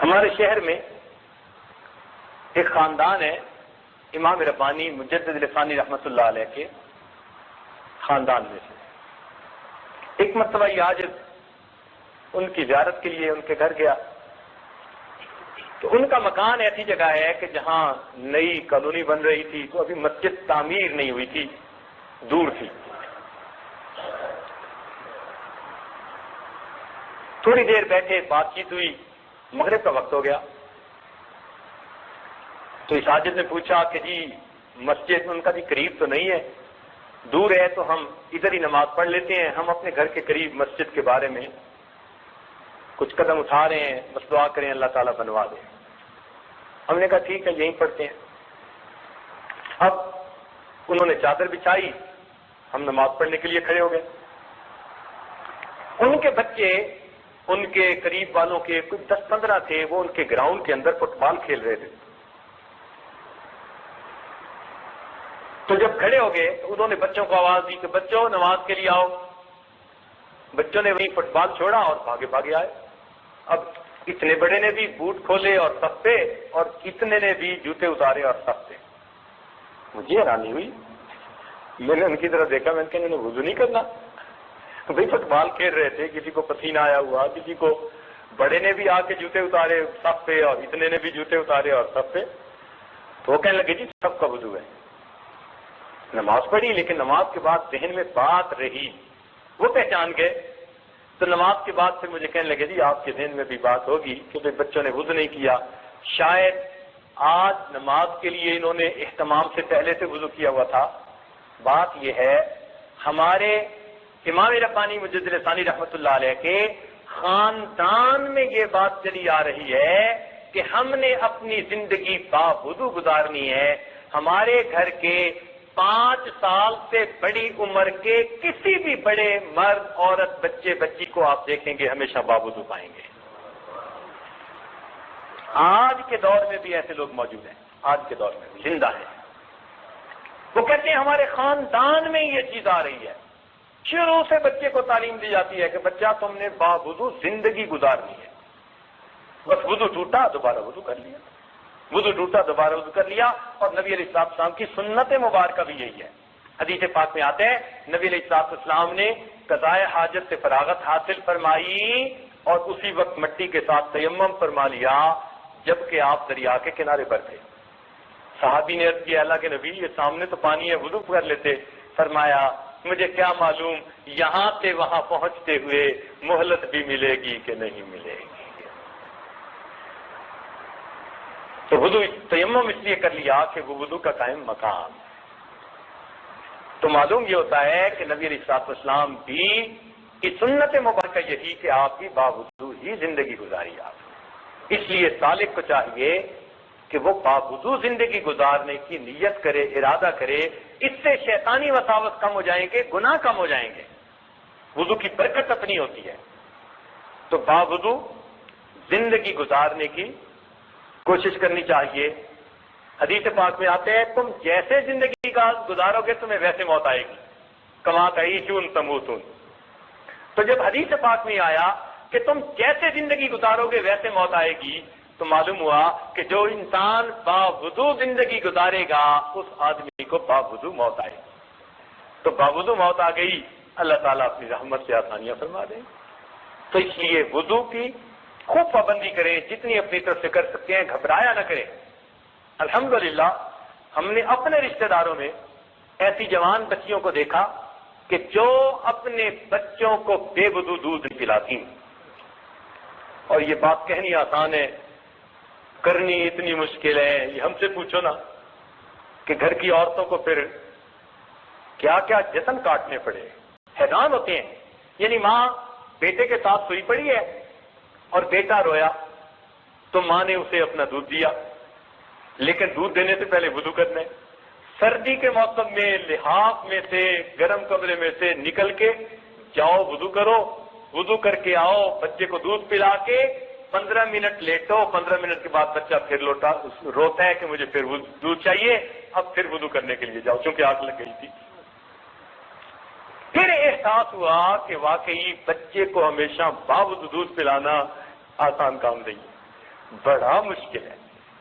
ہمارے شہر میں ایک خاندان ہے، امام ربانی مجدد لسانی رحمۃ اللہ علیہ کے خاندان میں سے۔ ایک مرتبہ یہ آج ان کی زیارت کے لیے ان کے گھر گیا تو ان کا مکان ایسی جگہ ہے کہ جہاں نئی کالونی بن رہی تھی تو ابھی مسجد تعمیر نہیں ہوئی تھی، دور تھی۔ تھوڑی دیر بیٹھے، بات چیت ہوئی، مغرب کا وقت ہو گیا تو اس حاجت نے پوچھا کہ جی مسجد ان کا بھی قریب تو نہیں ہے، دور ہے، تو ہم ادھر ہی نماز پڑھ لیتے ہیں، ہم اپنے گھر کے قریب مسجد کے بارے میں کچھ قدم اٹھا رہے ہیں، بس دعا کریں اللہ تعالیٰ بنوا دے۔ ہم نے کہا ٹھیک ہے یہیں پڑھتے ہیں۔ اب انہوں نے چادر بچھائی، ہم نماز پڑھنے کے لیے کھڑے ہو گئے۔ ان کے بچے ان کے قریب والوں کے کچھ 10-15 تھے، وہ ان کے گراؤنڈ کے اندر فٹ بال کھیل رہے تھے۔ تو جب کھڑے ہو گئے تو انہوں نے بچوں کو آواز دی کہ بچوں نماز کے لیے آؤ۔ بچوں نے وہیں فٹ بال چھوڑا اور بھاگے بھاگے آئے۔ اب اتنے بڑے نے بھی بوٹ کھولے اور صف پہ، اور اتنے نے بھی جوتے اتارے اور صف پہ۔ مجھے حیرانی ہوئی، میں نے ان کی طرف دیکھا، میں نے کہا انہوں نے وضو نہیں کرنا؟ بھائی فٹ بال کھیل رہے تھے، کسی کو پسینہ آیا ہوا، کسی کو بڑے نے بھی آ کے جوتے اتارے صف پہ اور اتنے نے بھی جوتے اتارے اور صف پہ۔ تو وہ کہنے لگے جی سب کا وضو ہے، نماز پڑھی لیکن نماز کے بعد ذہن میں بات رہی، وہ پہچان گئے۔ تو نماز کے بعد پھر مجھے کہنے لگے جی آپ کے ذہن میں بھی بات ہوگی کہ بچوں نے وضو نہیں کیا، شاید آج نماز کے لیے انہوں نے اہتمام سے پہلے سے وضو کیا ہوا تھا۔ بات یہ ہے ہمارے امام ربانی مجدد لسانی رحمۃ اللہ علیہ کے خاندان میں یہ بات چلی آ رہی ہے کہ ہم نے اپنی زندگی باوضو گزارنی ہے۔ ہمارے گھر کے 5 سال سے بڑی عمر کے کسی بھی بڑے مرد، عورت، بچے، بچی کو آپ دیکھیں گے ہمیشہ باوضو پائیں گے۔ آج کے دور میں بھی ایسے لوگ موجود ہیں، آج کے دور میں بھی زندہ ہیں۔ وہ کہتے ہیں ہمارے خاندان میں یہ چیز آ رہی ہے، شروع سے بچے کو تعلیم دی جاتی ہے کہ بچہ تم نے باوضو زندگی گزارنی ہے۔ بس وضو ٹوٹا دوبارہ وضو کر لیا، وضو ٹوٹا دوبارہ وضو کر لیا۔ اور نبی علیہ السلام کی سنت مبارکہ بھی یہی ہے۔ حدیث پاک میں آتے ہیں نبی علیہ السلام نے قضاء حاجت سے فراغت حاصل فرمائی اور اسی وقت مٹی کے ساتھ تیمم فرما لیا جبکہ آپ دریا کے کنارے پر تھے۔ صحابی نے عرض کیا اللہ کے نبی یہ سامنے تو پانی ہے، وضو کر لیتے۔ فرمایا مجھے کیا معلوم یہاں سے وہاں پہنچتے ہوئے مہلت بھی ملے گی کہ نہیں ملے گی۔ تو وضو تیمم اس لیے کر لیا کہ وہ وضو کا قائم مقام۔ تو معلوم یہ ہوتا ہے کہ نبی علیہ السلام بھی کی سنت مبارکہ یہی کہ آپ کی باوضو ہی زندگی گزاری آپ۔ اس لیے سالک کو چاہیے کہ وہ باوضو زندگی گزارنے کی نیت کرے، ارادہ کرے، اس سے شیطانی وساوس کم ہو جائیں گے، گناہ کم ہو جائیں گے، وضو کی برکت اپنی ہوتی ہے۔ تو باوضو زندگی گزارنے کی کوشش کرنی چاہیے۔ حدیث پاک میں آتے ہیں تم جیسے زندگی کا گزارو گے تمہیں ویسے موت آئے گی، کما تعیشون تموتون۔ تو جب حدیث پاک میں آیا کہ تم جیسے زندگی گزارو گے ویسے موت آئے گی، تو معلوم ہوا کہ جو انسان باوضو زندگی گزارے گا اس آدمی کو باوضو موت آئے گی۔ تو باوضو موت آ گئی، اللہ تعالیٰ اپنی رحمت سے آسانیاں فرما دیں۔ تو اس لیے وضو کی خوب پابندی کریں، جتنی اپنی طرف سے کر سکتے ہیں، گھبرایا نہ کریں۔ الحمدللہ ہم نے اپنے رشتہ داروں میں ایسی جوان بچیوں کو دیکھا کہ جو اپنے بچوں کو بے وضو دودھ پلاتی، اور یہ بات کہنی آسان ہے، کرنی اتنی مشکل ہے۔ یہ ہم سے پوچھو نا کہ گھر کی عورتوں کو پھر کیا کیا جتن کاٹنے پڑے، حیران ہوتے ہیں۔ یعنی ماں بیٹے کے ساتھ سوئی پڑی ہے اور بیٹا رویا تو ماں نے اسے اپنا دودھ دیا، لیکن دودھ دینے سے پہلے وضو کرنا ہے۔ سردی کے موسم میں لحاف میں سے، گرم کمرے میں سے نکل کے جاؤ وضو کرو، وضو کر کے آؤ، بچے کو دودھ پلا کے 15 منٹ لیٹو، 15 منٹ کے بعد بچہ پھر روتا ہے کہ مجھے پھر دودھ چاہیے، اب پھر وضو کرنے کے لیے جاؤ چونکہ آگ لگ گئی تھی۔ پھر احساس ہوا کہ واقعی بچے کو ہمیشہ باوضو دودھ پلانا آسان کام نہیں ہے۔ بڑا مشکل ہے.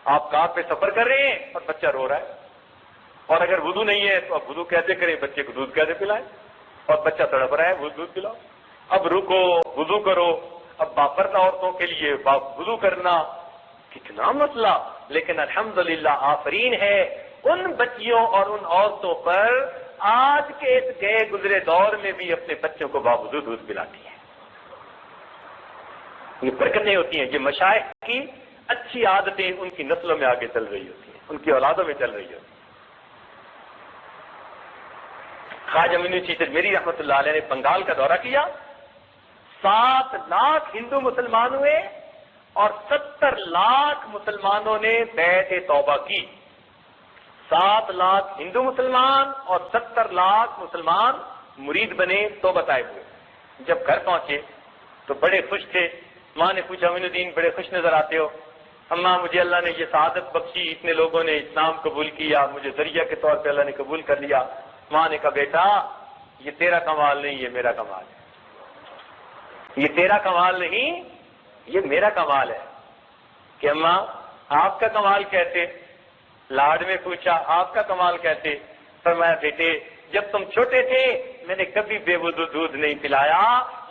آپ کار پہ سفر کر رہے ہیں اور بچہ رو رہا ہے, اور اگر وضو نہیں ہے تو آپ وضو کیسے کریں, بچے کو دودھ کیسے پلائیں, اور بچہ تڑپ رہا ہے وہ دودھ پلاؤ. اب رکو, وضو کرو. اب باپردہ عورتوں کے لیے وضو کرنا کتنا مسئلہ. لیکن الحمدللہ آفرین ہے ان بچیوں اور ان عورتوں پر آج کے اس گئے گزرے دور میں بھی اپنے بچوں کو باوضو دودھ پلاتی ہیں. یہ برکتیں ہوتی ہیں, یہ مشائخ کی اچھی عادتیں ان کی نسلوں میں آگے چل رہی ہوتی ہیں, ان کی اولادوں میں چل رہی ہوتی ہیں. خواجہ معین الدین تجمیری رحمۃ اللہ علیہ نے بنگال کا دورہ کیا. 7 لاکھ ہندو مسلمان ہوئے اور 70 لاکھ مسلمانوں نے بیعت توبہ کی. 7 لاکھ ہندو مسلمان اور 70 لاکھ مسلمان مرید بنے, توبہ طائب ہوئے. جب گھر پہنچے تو بڑے خوش تھے. ماں نے پوچھا معین الدین بڑے خوش نظر آتے ہو. اماں مجھے اللہ نے یہ سعادت بخشی, اتنے لوگوں نے اسلام قبول کیا, مجھے ذریعہ کے طور پہ اللہ نے قبول کر لیا. ماں نے کہا بیٹا یہ تیرا کمال نہیں, یہ میرا کمال ہے. یہ تیرا کمال نہیں, یہ میرا کمال ہے. کہ اماں آپ کا کمال کیسے؟ لاڈ میں پوچھا آپ کا کمال کیسے؟ فرمایا بیٹے جب تم چھوٹے تھے میں نے کبھی بے وضو دودھ نہیں پلایا,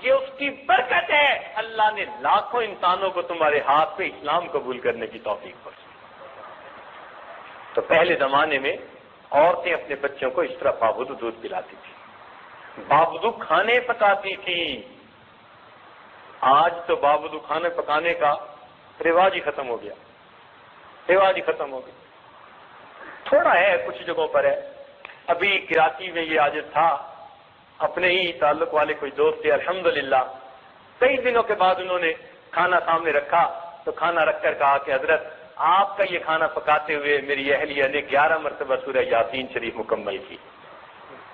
یہ اس کی برکت ہے. اللہ نے لاکھوں انسانوں کو تمہارے ہاتھ پہ اسلام قبول کرنے کی توفیق بخشی. تو پہلے زمانے میں عورتیں اپنے بچوں کو اس طرح باوضو دودھ پلاتی تھی, باوضو کھانے پکاتی تھی. آج تو باوضو کھانے پکانے کا رواج ہی ختم ہو گیا, رواج ہی ختم ہو گیا. تھوڑا ہے کچھ جگہوں پر ہے. ابھی کراچی میں یہ عادت تھا, اپنے ہی تعلق والے کوئی دوست تھے, الحمدللہ کئی دنوں کے بعد انہوں نے کھانا سامنے رکھا تو کھانا رکھ کر کہا کہ حضرت آپ کا یہ کھانا پکاتے ہوئے میری اہلیہ نے 11 مرتبہ سورہ یاسین شریف مکمل کی.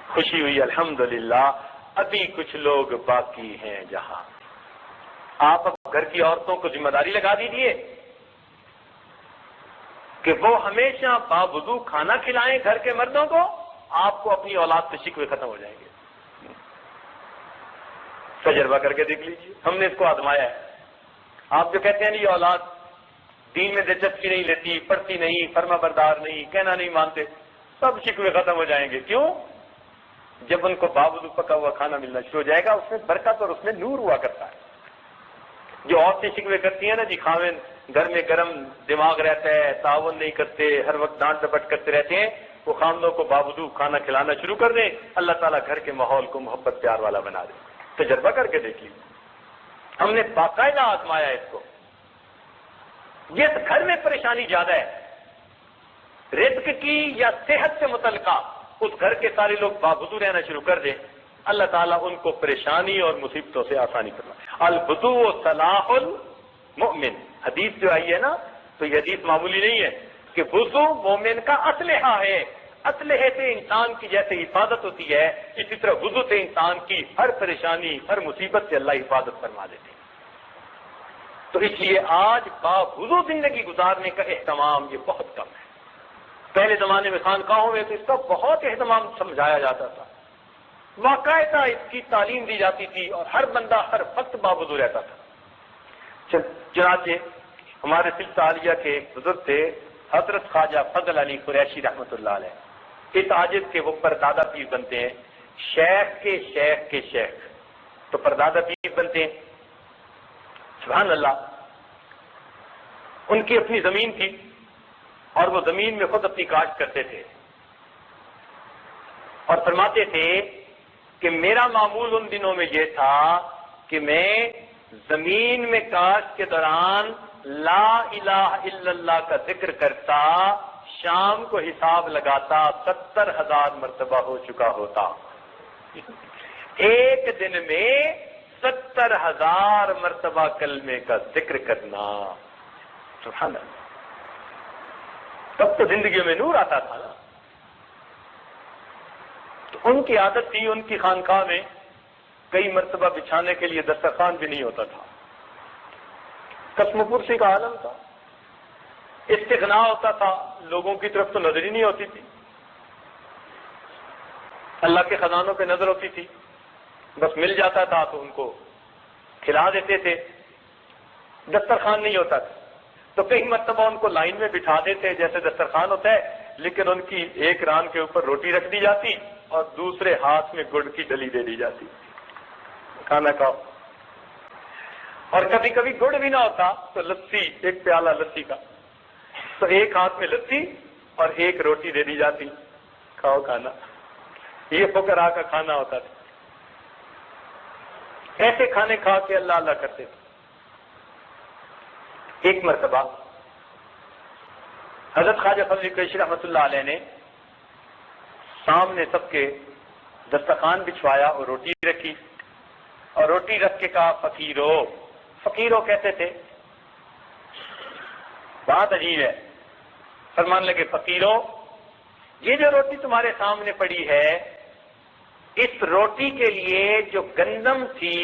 خوشی ہوئی الحمدللہ. ابھی کچھ لوگ باقی ہیں جہاں. آپ اب گھر کی عورتوں کو ذمہ داری لگا دیجیے کہ وہ ہمیشہ باوضو کھانا کھلائیں گھر کے مردوں کو, آپ کو اپنی اولاد سے شکوے ختم ہو جائیں گے. تجربہ کر کے دیکھ لیجیے, ہم نے اس کو آزمایا ہے. آپ جو کہتے ہیں یہ اولاد دین میں دلچسپی نہیں لیتی, پڑھتی نہیں, فرما بردار نہیں, کہنا نہیں مانتے, سب شکوے ختم ہو جائیں گے. کیوں؟ جب ان کو باوضو پکا ہوا کھانا ملنا شروع ہو جائے گا, اس میں برکت اور اس میں نور ہوا کرتا ہے. جو عورتیں شکوے کرتی ہیں نا جی خاوند گھر میں گرم دماغ رہتا ہے, تعاون نہیں کرتے, ہر وقت ڈانٹ ڈپٹ کرتے رہتے ہیں, وہ خاندوں کو باوضو کھانا کھلانا شروع کر دیں, اللہ تعالیٰ گھر کے ماحول کو محبت پیار والا بنا دے. تجربہ کر کے دیکھ لیجیے, ہم نے باقاعدہ آزمایا اس کو. جس گھر میں پریشانی زیادہ ہے رزق کی یا صحت سے متعلقہ, اس گھر کے سارے لوگ باوضو رہنا شروع کر دیں, اللہ تعالیٰ ان کو پریشانی اور مصیبتوں سے آسانی کرنا. الوضو صلاح المؤمن, حدیث جو آئی ہے نا, تو یہ حدیث معمولی نہیں ہے کہ وضو مومن کا اسلحہ ہے. اسلحے سے انسان کی جیسے حفاظت ہوتی ہے, اسی طرح وضو سے انسان کی ہر پریشانی ہر مصیبت سے اللہ حفاظت فرما دیتے ہیں. تو اس لیے آج باوضو زندگی گزارنے کا اہتمام یہ بہت کم ہے. پہلے زمانے میں خانقاہوں میں تو اس کا بہت اہتمام سمجھایا جاتا تھا, باقاعدہ اس کی تعلیم دی جاتی تھی, اور ہر بندہ ہر وقت باوضو رہتا تھا. چنانچہ ہمارے سلسلہ عالیہ کے ایک بزرگ تھے حضرت خواجہ فضل علی قریشی رحمۃ اللہ علیہ. اس عاجز کے وہ پردادا پیر بنتے ہیں, شیخ کے شیخ کے شیخ, تو پردادا پیر بنتے ہیں. سبحان اللہ. ان کی اپنی زمین تھی اور وہ زمین میں خود اپنی کاشت کرتے تھے, اور فرماتے تھے کہ میرا معمول ان دنوں میں یہ تھا کہ میں زمین میں کاشت کے دوران لا الہ الا اللہ کا ذکر کرتا, شام کو حساب لگاتا 70,000 مرتبہ ہو چکا ہوتا. ایک دن میں 70,000 مرتبہ کلمے کا ذکر کرنا, سبحان اللہ. تب تو زندگی میں نور آتا تھا نا. تو ان کی عادت تھی, ان کی خانقاہ میں کئی مرتبہ بچھانے کے لیے دسترخوان بھی نہیں ہوتا تھا. قسم پرسی کا عالم تھا, استغنا ہوتا تھا, لوگوں کی طرف تو نظر ہی نہیں ہوتی تھی. اللہ کے خزانوں پہ نظر ہوتی تھی, بس مل جاتا تھا تو ان کو کھلا دیتے تھے. دسترخوان نہیں ہوتا تھا. تو کئی مرتبہ ان کو لائن میں بٹھا دیتے جیسے دسترخوان ہوتا ہے، لیکن ان کی ایک ران کے اوپر روٹی رکھ دی جاتی اور دوسرے ہاتھ میں گڑ کی ڈلی دے دی جاتی، کھانا کھاؤ۔ اور کبھی کبھی گڑ بھی نہ ہوتا تو لسی، ایک پیالہ لسی کا، تو ایک ہاتھ میں لسی اور ایک روٹی دے دی جاتی، کھاؤ کھانا۔ یہ فقراء کا کھانا ہوتا تھا۔ ایسے کھانے کھا کے اللہ اللہ کرتے تھے۔ ایک مرتبہ حضرت خواجہ فضل قریشی رحمۃ اللہ علیہ نے سامنے سب کے دسترخوان بچھوایا اور روٹی رکھی، اور روٹی رکھ کے کہا فقیرو، فقیرو کہتے تھے، بات عجیب ہے، فرمان لگے فقیرو، یہ جو روٹی تمہارے سامنے پڑی ہے، اس روٹی کے لیے جو گندم تھی،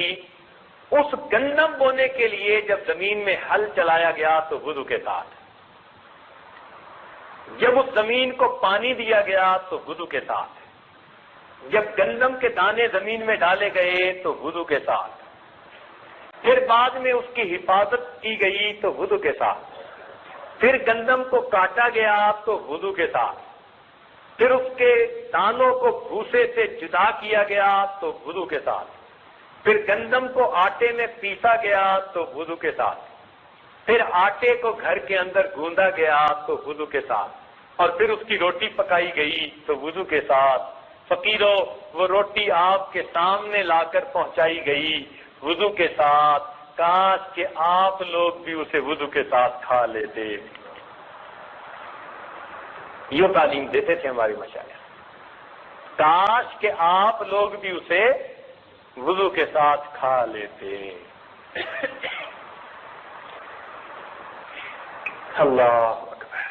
اس گندم بونے کے لیے جب زمین میں ہل چلایا گیا تو وضو کے ساتھ، جب اس زمین کو پانی دیا گیا تو وضو کے ساتھ، جب گندم کے دانے زمین میں ڈالے گئے تو وضو کے ساتھ، پھر بعد میں اس کی حفاظت کی گئی تو وضو کے ساتھ، پھر گندم کو کاٹا گیا تو وضو کے ساتھ، پھر اس کے دانوں کو بھوسے سے جدا کیا گیا تو وضو کے ساتھ، پھر گندم کو آٹے میں پیسا گیا تو وضو کے ساتھ، پھر آٹے کو گھر کے اندر گوندا گیا تو وضو کے ساتھ، اور پھر اس کی روٹی پکائی گئی تو وضو کے ساتھ۔ فقیرو، وہ روٹی آپ کے سامنے لا کر پہنچائی گئی وضو کے ساتھ، کاش کہ آپ لوگ بھی اسے وضو کے ساتھ کھا لیتے۔ یہ تعلیم دیتے تھے ہمارے مشائخ، کاش کہ آپ لوگ بھی اسے وضو کے ساتھ کھا لیتے۔ اللہ اکبر۔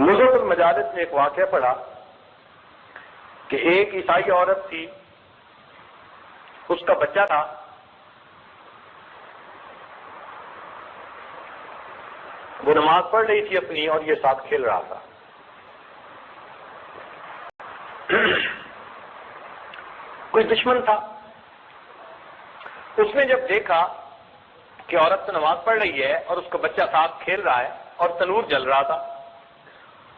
نزول المجالس میں ایک واقعہ پڑا کہ ایک عیسائی عورت تھی، اس کا بچہ تھا، وہ نماز پڑھ رہی تھی اپنی اور یہ ساتھ کھیل رہا تھا۔ کوئی دشمن تھا، اس نے جب دیکھا کہ عورت تو نماز پڑھ رہی ہے اور اس کا بچہ ساتھ کھیل رہا ہے اور تنور جل رہا تھا،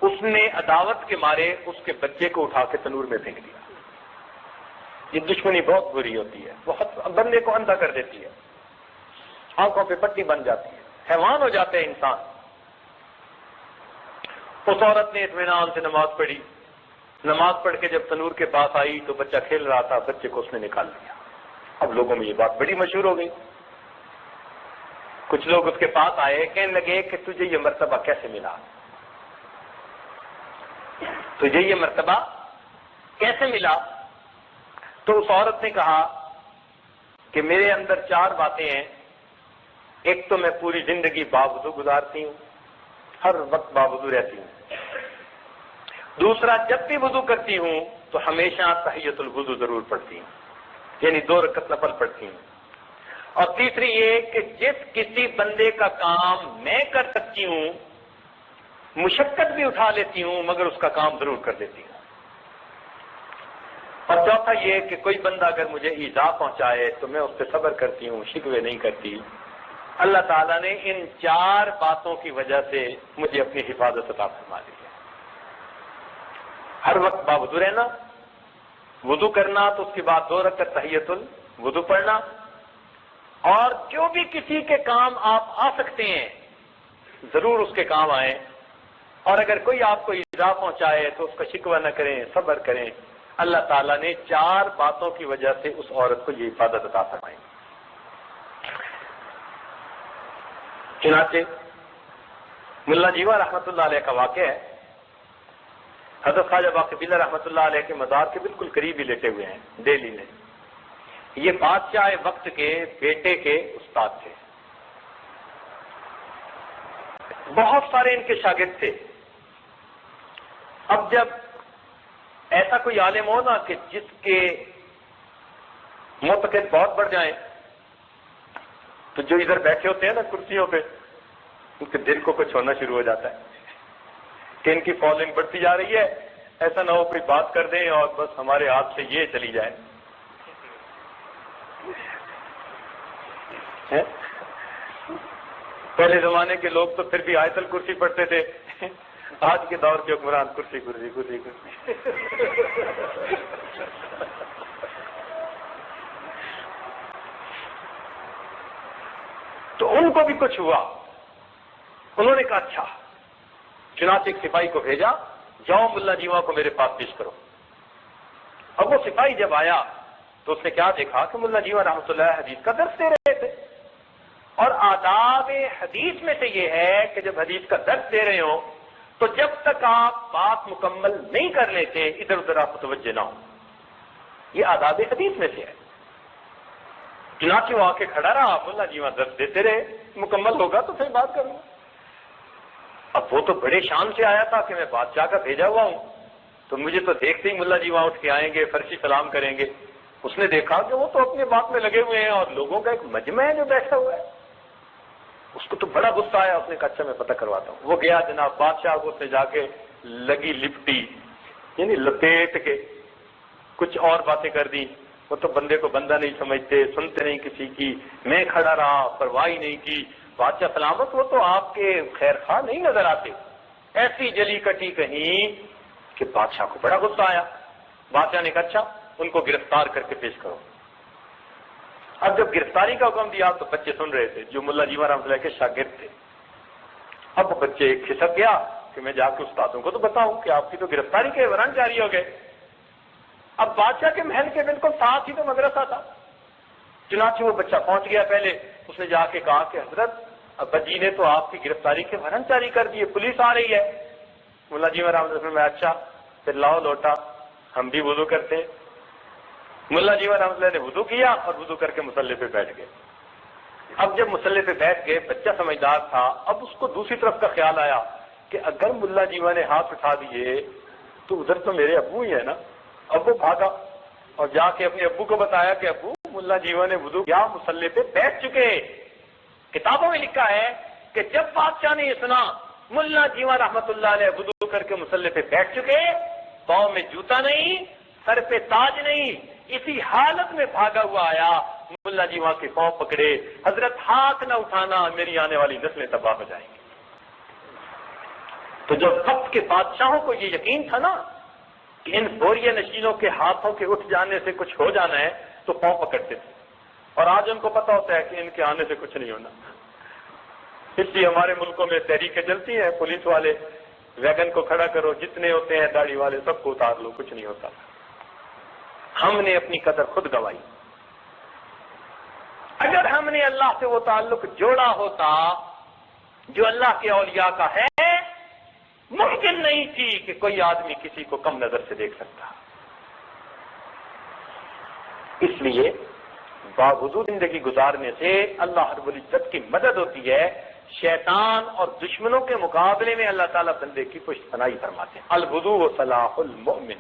اس نے عداوت کے مارے اس کے بچے کو اٹھا کے تنور میں پھینک دیا۔ یہ دشمنی بہت بری ہوتی ہے، بہت بندے کو اندھا کر دیتی ہے، آنکھوں پہ پٹی بن جاتی ہے، حیوان ہو جاتے ہیں انسان۔ اس عورت نے اطمینان سے نماز پڑھی، نماز پڑھ کے جب تنور کے پاس آئی تو بچہ کھیل رہا تھا، بچے کو اس نے نکال لیا۔ اب لوگوں میں یہ بات بڑی مشہور ہو گئی، کچھ لوگ اس کے پاس آئے، کہنے لگے کہ تجھے یہ مرتبہ کیسے ملا، تجھے یہ مرتبہ کیسے ملا؟ تو اس عورت نے کہا کہ میرے اندر 4 باتیں ہیں، ایک تو میں پوری زندگی باوضو گزارتی ہوں، ہر وقت باوضو رہتی ہوں، دوسرا جب بھی وضو کرتی ہوں تو ہمیشہ تحیۃ الوضو ضرور پڑھتی ہوں، یعنی 2 رکعت نفل پڑھتی ہوں، اور تیسری یہ کہ جس کسی بندے کا کام میں کر سکتی ہوں، مشقت بھی اٹھا لیتی ہوں، مگر اس کا کام ضرور کر دیتی ہوں، اور چوتھا یہ کہ کوئی بندہ اگر مجھے ایذا پہنچائے تو میں اس پہ صبر کرتی ہوں، شکوے نہیں کرتی۔ اللہ تعالیٰ نے ان 4 باتوں کی وجہ سے مجھے اپنی حفاظت عطا فرما دی ہے۔ ہر وقت باوضو رہنا، وضو کرنا تو اس کے بعد 2 رکعت تحیۃ الوضو پڑھنا، اور جو بھی کسی کے کام آپ آ سکتے ہیں ضرور اس کے کام آئیں، اور اگر کوئی آپ کو ایذا پہنچائے تو اس کا شکوہ نہ کریں، صبر کریں۔ اللہ تعالیٰ نے 4 باتوں کی وجہ سے اس عورت کو یہ حفاظت عطا فرمائی۔ چنانچہ ملا جیوا رحمۃ اللہ علیہ کا واقعہ ہے، حضرت خواجہ باقی باللہ رحمۃ اللہ علیہ کے مزار کے بالکل قریب ہی لیٹے ہوئے ہیں دہلی میں۔ یہ بادشاہ وقت کے بیٹے کے استاد تھے، بہت سارے ان کے شاگرد تھے۔ اب جب ایسا کوئی عالم ہو نا کہ جس کے معتقد بہت بڑھ جائیں، تو جو ادھر بیٹھے ہوتے ہیں نا کرسیوں پہ، ان کے دل کو کچھ ہونا شروع ہو جاتا ہے کہ ان کی فالوئنگ بڑھتی جا رہی ہے، ایسا نہ ہو کوئی بات کر دیں اور بس ہمارے ہاتھ سے یہ چلی جائے۔ پہلے زمانے کے لوگ تو پھر بھی آیت الکرسی پڑھتے تھے، آج کے دور کے حکمران کرسی کرسی کرسی کرسی۔ تو ان کو بھی کچھ ہوا، انہوں نے کہا اچھا، چنانچہ ایک سپاہی کو بھیجا، جاؤ ملا جیواں کو میرے پاس پیش کرو۔ اب وہ سپاہی جب آیا تو اس نے کیا دیکھا کہ ملا جیواں رحمۃ اللہ حدیث کا درس دے رہے تھے، اور آداب حدیث میں سے یہ ہے کہ جب حدیث کا درس دے رہے ہو تو جب تک آپ بات مکمل نہیں کر لیتے ادھر ادھر آپ متوجہ نہ ہو، یہ آداب حدیث میں سے ہے۔ چنانچہ وہ آ کے کھڑا رہا، ملا جیواں درس دیتے رہے، مکمل ہوگا تو پھر بات کروں گا۔ اب وہ تو بڑے شان سے آیا تھا کہ میں بادشاہ کا بھیجا ہوا ہوں، تو مجھے تو دیکھتے ہی ملا جیواں اٹھ کے آئیں گے، فرشی سلام کریں گے۔ اس نے دیکھا کہ وہ تو اپنے بات میں لگے ہوئے ہیں اور لوگوں کا ایک مجمع ہے جو بیٹھا ہوا ہے، اس کو تو بڑا غصہ آیا۔ اس نے کہا اچھا میں پتہ کرواتا ہوں۔ وہ گیا جناب بادشاہ کو، اس نے جا کے لگی لپٹی، یعنی لپیٹ کے کچھ اور باتیں کر دی۔ وہ تو بندے کو بندہ نہیں سمجھتے، سنتے نہیں کسی کی، میں کھڑا رہا، پرواہ نہیں کی۔ بادشاہ سلامت، وہ تو آپ کے خیر خواہ نہیں نظر آتے، ایسی جلی کٹی کہیں کہ بادشاہ کو بڑا غصہ آیا۔ بادشاہ نے کہا اچھا ان کو گرفتار کر کے پیش کرو۔ اب جب گرفتاری کا حکم دیا تو بچے سن رہے تھے جو ملا جیواں رحمۃ اللہ کے شاگرد تھے۔ اب بچے کھسک گیا کہ میں جا کے استادوں کو تو بتاؤں کہ آپ کی تو گرفتاری کے ورن جاری ہو گئے۔ اب بادشاہ کے محل کے بالکل ساتھ ہی تو مدرسہ تھا۔ چنانچہ وہ بچہ پہنچ گیا پہلے، اس نے جا کے کہا کہ حضرت ابا جی نے تو آپ کی گرفتاری کے ورن جاری کر دیے، پولیس آ رہی ہے۔ ملا جیواں رحمۃ اللہ میں اچھا پھر لاؤ لوٹا، ہم بھی وضو کرتے ہیں۔ ملا جیواں رحمۃ اللہ نے وضو کیا اور وضو کر کے مصلی پہ بیٹھ گئے۔ اب جب مصلی پہ بیٹھ گئے، بچہ سمجھدار تھا، اب اس کو دوسری طرف کا خیال آیا کہ اگر ملا جیواں نے ہاتھ اٹھا دیے تو ادھر تو میرے ابو ہی ہے نا۔ اب وہ بھاگا اور جا کے اپنے ابو کو بتایا کہ ابو ملا جیواں نے وضو کیا، مصلی پہ بیٹھ چکے۔ کتابوں میں لکھا ہے کہ جب بادشاہ نے یہ سنا ملا جیواں رحمۃ اللہ علیہ وضو کر کے مصلی پہ بیٹھ چکے، پاؤں میں جوتا نہیں، سر پہ تاج نہیں، اسی حالت میں بھاگا ہوا آیا، ملا جیواں کے پاؤں پکڑے، حضرت ہاتھ نہ اٹھانا، میری آنے والی نسلیں تباہ ہو جائیں گی۔ تو جب وقت کے بادشاہوں کو یہ یقین تھا نا کہ ان بوریہ نشینوں کے ہاتھوں کے اٹھ جانے سے کچھ ہو جانا ہے تو پاؤں پکڑتے تھے، اور آج ان کو پتا ہوتا ہے کہ ان کے آنے سے کچھ نہیں ہونا۔ اس لیے ہمارے ملکوں میں تحریکیں چلتی ہیں، پولیس والے ویگن کو کھڑا کرو، جتنے ہوتے ہیں داڑھی والے سب کو اتار لو، کچھ نہیں ہوتا۔ ہم نے اپنی قدر خود گوائی۔ اگر ہم نے اللہ سے وہ تعلق جوڑا ہوتا جو اللہ کے اولیاء کا ہے، ممکن نہیں تھی کہ کوئی آدمی کسی کو کم نظر سے دیکھ سکتا۔ اس لیے باوجود زندگی گزارنے سے اللہ رب العزت کی مدد ہوتی ہے، شیطان اور دشمنوں کے مقابلے میں اللہ تعالیٰ بندے کی پشت پناہی فرماتے ہیں۔ الوضوء صلاح المؤمن،